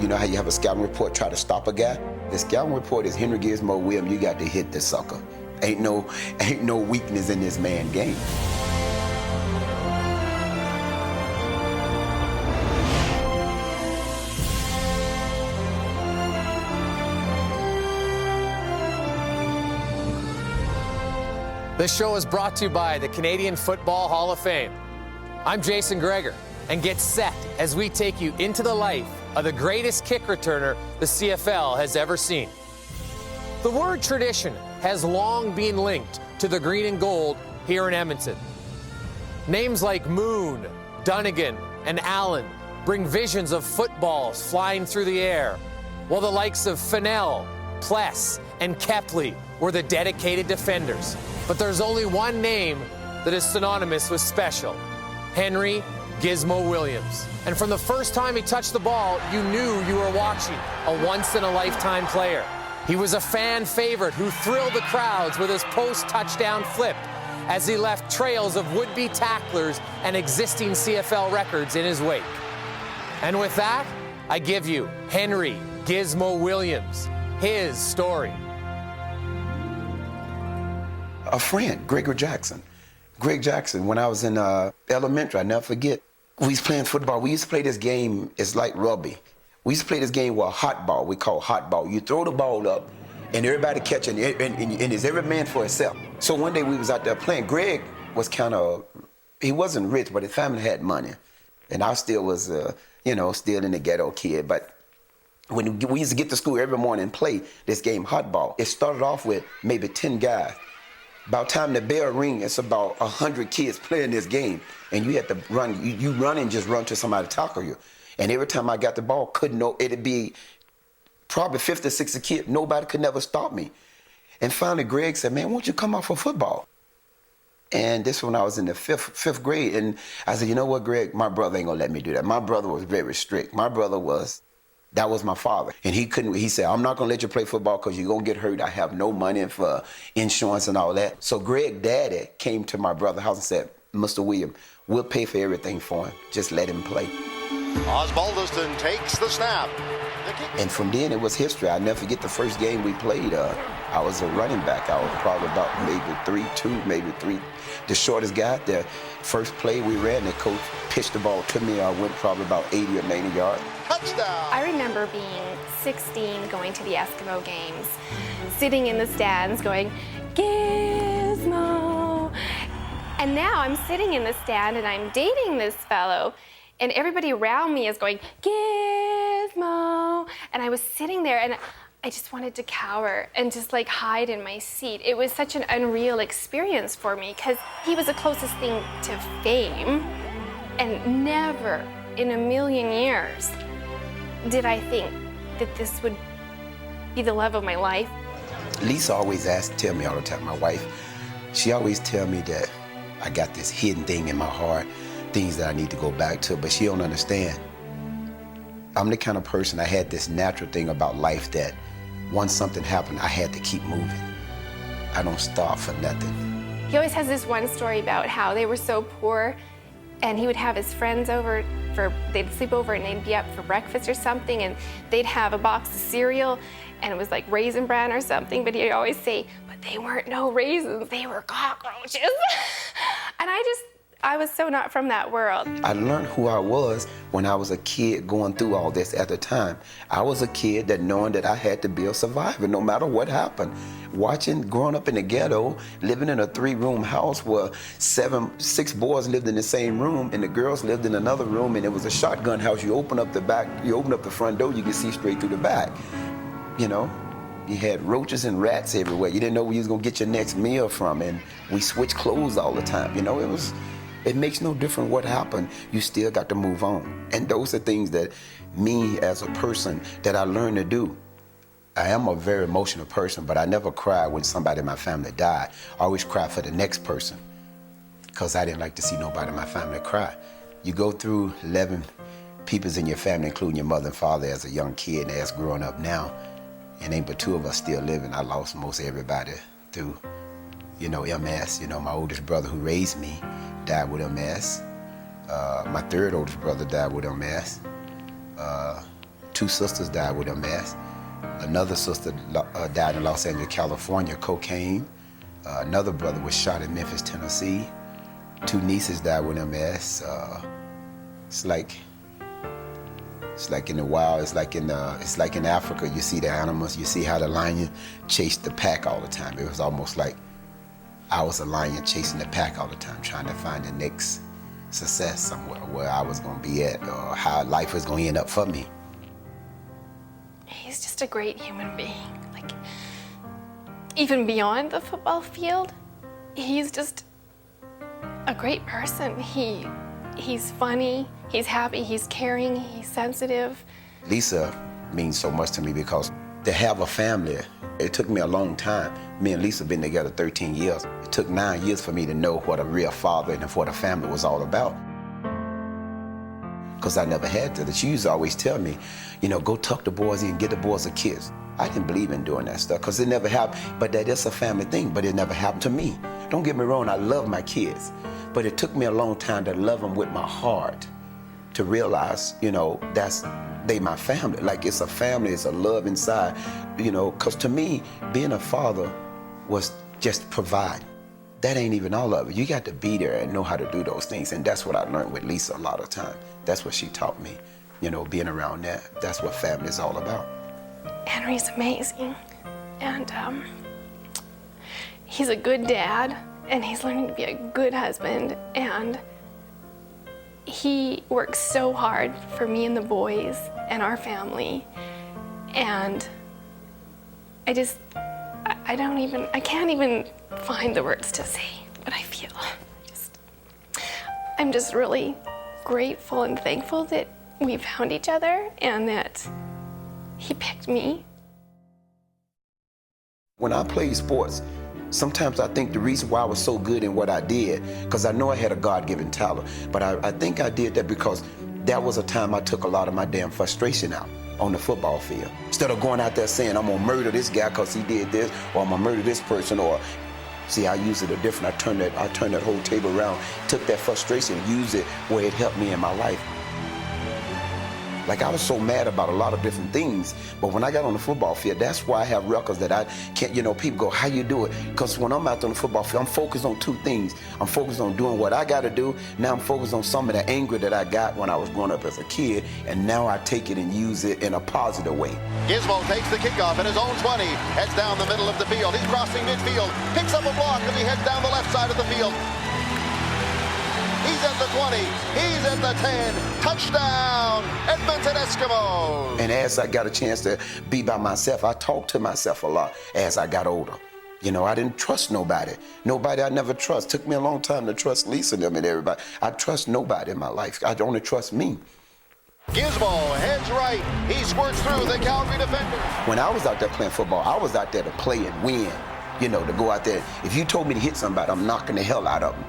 You know how you have a scouting report try to stop a guy? The scouting report is Henry Gizmo Williams, you got to hit this sucker. Ain't no weakness in this man's game. This show is brought to you by the Canadian Football Hall of Fame. I'm Jason Gregor, and get set as we take you into the life of the greatest kick returner the CFL has ever seen. The word tradition has long been linked to the green and gold here in Edmonton. Names like Moon, Dunnigan, and Allen bring visions of footballs flying through the air, while the likes of Fennell, Pless, and Kepley were the dedicated defenders. But there's only one name that is synonymous with special: Henry Gizmo Williams. And from the first time he touched the ball, you knew you were watching a once-in-a-lifetime player. He was a fan favorite who thrilled the crowds with his post-touchdown flip as he left trails of would-be tacklers and existing CFL records in his wake. And with that, I give you Henry Gizmo Williams, his story. A friend, Gregor Jackson. Greg Jackson, when I was in elementary, I never forget, we was playing football. We used to play this game, it's like rugby. We used to play this game with a hot ball, we call hot ball. You throw the ball up, and everybody catch it, and it's every man for himself. So one day we was out there playing. Greg was he wasn't rich, but his family had money. And I still was, still in the ghetto kid. But when we used to get to school every morning and play this game, hot ball, it started off with maybe 10 guys. About time the bell ring, it's about 100 kids playing this game, and you had to run. You run and just run to somebody to tackle you. And every time I got the ball, it'd be probably 50 or 60 kids. Nobody could never stop me. And finally, Greg said, "Man, won't you come out for football?" And this when I was in the fifth grade, and I said, "You know what, Greg? My brother ain't gonna let me do that. My brother was very strict. That was my father. And he said, I'm not gonna let you play football because you're gonna get hurt. I have no money for insurance and all that." So Greg's daddy came to my brother's house and said, "Mr. William, we'll pay for everything for him. Just let him play." Osbaldiston takes the snap. And from then it was history. I'll never forget the first game we played. I was a running back. I was probably about maybe 3'2", maybe 3. The shortest guy. The first play we ran, the coach pitched the ball to me. I went probably about 80 or 90 yards. Touchdown! I remember being 16, going to the Eskimo games, sitting in the stands going, "Gizmo!" And now I'm sitting in the stand and I'm dating this fellow, and everybody around me is going, "Gizmo!" And I was sitting there and I just wanted to cower and just like hide in my seat. It was such an unreal experience for me because he was the closest thing to fame, and never in a million years did I think that this would be the love of my life. Lisa always tell me all the time, my wife, she always tell me that I got this hidden thing in my heart, things that I need to go back to, but she don't understand. I'm the kind of person, I had this natural thing about life that once something happened, I had to keep moving. I don't stop for nothing. He always has this one story about how they were so poor, and he would have his friends over they'd sleep over and they'd be up for breakfast or something, and they'd have a box of cereal, and it was like Raisin Bran or something, but he'd always say, "But they weren't no raisins, they were cockroaches." And I was so not from that world. I learned who I was when I was a kid going through all this at the time. I was a kid that knowing that I had to be a survivor no matter what happened. Growing up in the ghetto, living in a 3-room house where 6 boys lived in the same room and the girls lived in another room, and it was a shotgun house. You open up the front door, you can see straight through the back. You know, you had roaches and rats everywhere. You didn't know where you was gonna get your next meal from, and we switched clothes all the time. You know, it makes no difference what happened, you still got to move on. And those are things that me as a person that I learned to do. I am a very emotional person, but I never cry when somebody in my family died. I always cry for the next person because I didn't like to see nobody in my family cry. You go through 11 people in your family, including your mother and father as a young kid and as growing up now, and ain't but 2 of us still living. I lost most everybody through, MS. My oldest brother who raised me died with MS. My 3rd oldest brother died with MS. 2 sisters died with MS. Another sister died in Los Angeles, California, cocaine. Another brother was shot in Memphis, Tennessee. 2 nieces died with MS. It's like in the wild. It's like in Africa. You see the animals. You see how the lion chased the pack all the time. It was almost like I was a lion chasing the pack all the time, trying to find the next success somewhere where I was going to be at, or how life was going to end up for me. He's just a great human being. Like, even beyond the football field, he's just a great person. He's funny, he's happy, he's caring, he's sensitive. Lisa means so much to me because to have a family, it took me a long time. Me and Lisa been together 13 years. It took 9 years for me to know what a real father and what a family was all about. Because I never had to. She used to always tell me, you know, go tuck the boys in, get the boys a kiss. I didn't believe in doing that stuff because it never happened. But that is a family thing, but it never happened to me. Don't get me wrong, I love my kids. But it took me a long time to love them with my heart, to realize, you know, they my family. Like, it's a family, it's a love inside, you know, because to me, being a father was just provide. That ain't even all of it. You got to be there and know how to do those things. And that's what I learned with Lisa a lot of time. That's what she taught me, you know, being around that. That's what family is all about. Henry's amazing. And he's a good dad, and he's learning to be a good husband. And he works so hard for me and the boys and our family. And I can't even find the words to say what I feel. I'm just really grateful and thankful that we found each other and that he picked me. When I played sports, sometimes I think the reason why I was so good in what I did, because I know I had a God-given talent, but I think I did that because that was a time I took a lot of my damn frustration out on the football field. Instead of going out there saying, I'm gonna murder this guy because he did this, or I'm gonna murder this person, or see, I use it a different, I turned that whole table around, took that frustration, used it where it helped me in my life. Like, I was so mad about a lot of different things, but when I got on the football field, that's why I have records that I can't, you know, people go, how you do it? Because when I'm out on the football field, I'm focused on 2 things. I'm focused on doing what I got to do. Now I'm focused on some of the anger that I got when I was growing up as a kid, and now I take it and use it in a positive way. Gizmo takes the kickoff at his own 20, heads down the middle of the field. He's crossing midfield, picks up a block as he heads down the left side of the field. He's at the 20, he's at the 10, touchdown, Edmonton Eskimos. And as I got a chance to be by myself, I talked to myself a lot as I got older. You know, I didn't trust nobody. Nobody I never trust. Took me a long time to trust Lisa and them and everybody. I trust nobody in my life. I only trust me. Gizmo heads right, he squirts through the Calgary defender. When I was out there playing football, I was out there to play and win. You know, to go out there. If you told me to hit somebody, I'm knocking the hell out of them.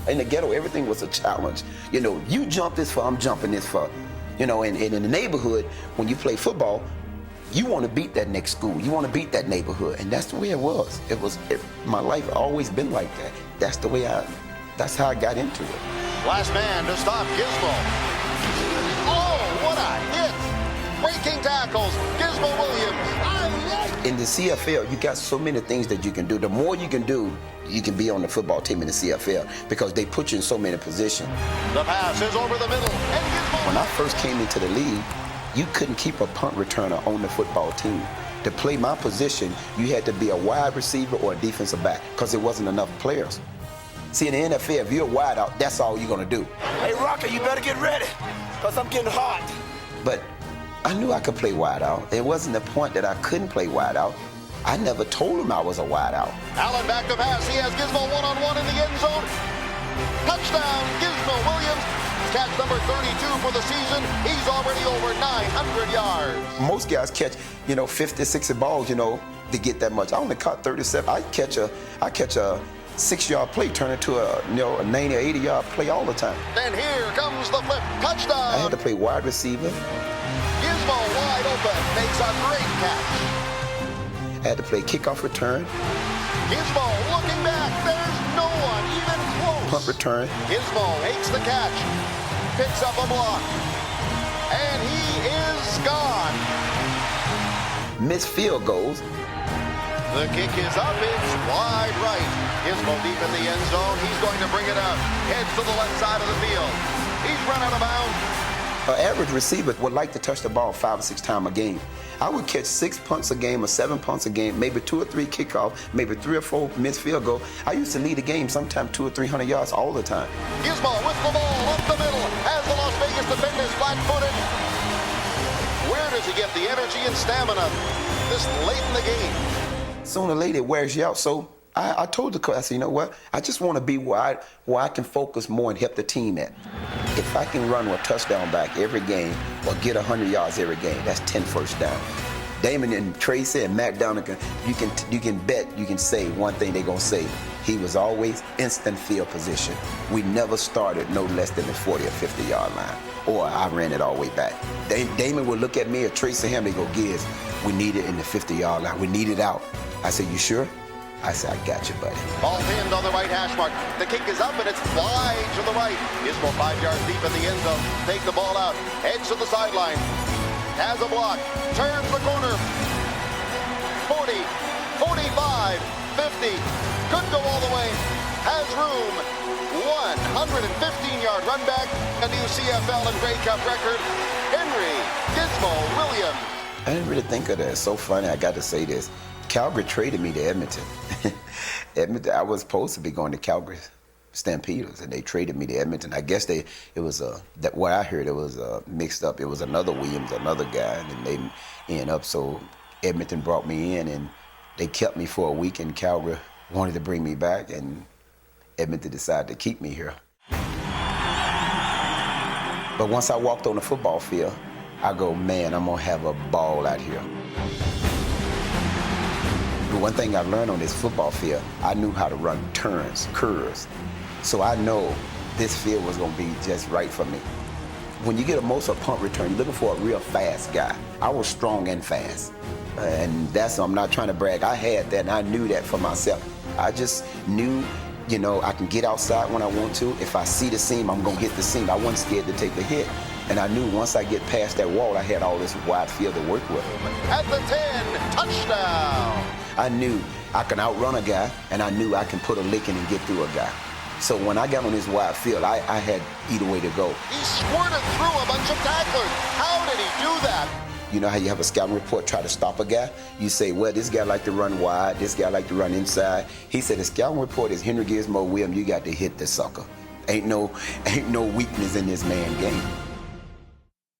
In the ghetto, everything was a challenge. You know, you jump this far, I'm jumping this far. You know, and in the neighborhood, when you play football, you want to beat that next school. You want to beat that neighborhood. And that's the way it was. My life always been like that. That's the way that's how I got into it. Last man to stop Gizmo. Oh, what a hit! Breaking tackles, Gizmo Williams. In the CFL, you got so many things that you can do. The more you can do, you can be on the football team in the CFL because they put you in so many positions. The pass is over the middle. And Gizmo. When I first came into the league, you couldn't keep a punt returner on the football team. To play my position, you had to be a wide receiver or a defensive back because there wasn't enough players. See, in the NFL, if you're a wide out, that's all you're going to do. Hey, Rocker, you better get ready because I'm getting hot. But I knew I could play wide out. It wasn't the point that I couldn't play wide out. I never told him I was a wide out. Allen back to pass. He has Gizmo one-on-one in the end zone. Touchdown, Gizmo Williams. Catch number 32 for the season. He's already over 900 yards. Most guys catch, 50, 60 balls, to get that much. I only caught 37. I catch a 6-yard play turn into a 90 or 80-yard play all the time. Then here comes the flip. Touchdown. I had to play wide receiver. Gizmo wide open. Makes a great catch. I had to play kickoff return. Gizmo looking back. There's no one even close. Punt return. Gizmo makes the catch. Picks up a block. And he is missed field goals. The kick is up, it's wide right. Gizmo deep in the end zone. He's going to bring it out. Heads to the left side of the field. He's run out of bounds. An average receiver would like to touch the ball 5 or 6 times a game. I would catch 6 punts a game or 7 punts a game, maybe 2 or 3 kickoffs, maybe 3 or 4 missed field goals. I used to lead the game sometimes 200 or 300 yards all the time. Gizmo with the ball up the middle. Has the Las Vegas defenders flat-footed. Where does he get the energy and stamina this late in the game? Sooner or later, it wears you out. So I told the coach, I said, you know what? I just want to be where I can focus more and help the team at. If I can run a touchdown back every game or get 100 yards every game, that's 10 first down. Damon and Tracy and Matt Donegan, you can bet, you can say one thing they're going to say. He was always instant field position. We never started no less than the 40 or 50-yard line, or I ran it all the way back. Damon would look at me or Tracy him, they go, Giz, we need it in the 50-yard line. We need it out. I said, you sure? I said, I got you, buddy. Ball pinned on the right hash mark. The kick is up and it's wide to the right. Gizmo 5 yards deep in the end zone. Take the ball out. Heads to the sideline. Has a block. Turns the corner. 40, 45, 50. Could go all the way. Has room. 115-yard run back. A new CFL and Grey Cup record. Henry Gizmo Williams. I didn't really think of that. It's so funny. I got to say this. Calgary traded me to Edmonton. I was supposed to be going to Calgary Stampeders, and they traded me to Edmonton. I guess what I heard, it was mixed up. It was another Williams, another guy, and then they ended up. So Edmonton brought me in, and they kept me for a week, and Calgary wanted to bring me back, and Edmonton decided to keep me here. But once I walked on the football field, I go, man, I'm gonna have a ball out here. The one thing I learned on this football field, I knew how to run turns, curves. So I know this field was gonna be just right for me. When you get a most of a punt return, you're looking for a real fast guy. I was strong and fast. And I'm not trying to brag, I had that and I knew that for myself. I just knew, I can get outside when I want to. If I see the seam, I'm gonna hit the seam. I wasn't scared to take the hit. And I knew once I get past that wall, I had all this wide field to work with. At the 10, touchdown. I knew I can outrun a guy, and I knew I can put a lick in and get through a guy. So when I got on this wide field, I had either way to go. He squirted through a bunch of tacklers. How did he do that? You know how you have a scouting report try to stop a guy? You say, well, this guy like to run wide, this guy like to run inside. He said, the scouting report is Henry Gizmo Williams, you got to hit this sucker. Ain't no weakness in this man game.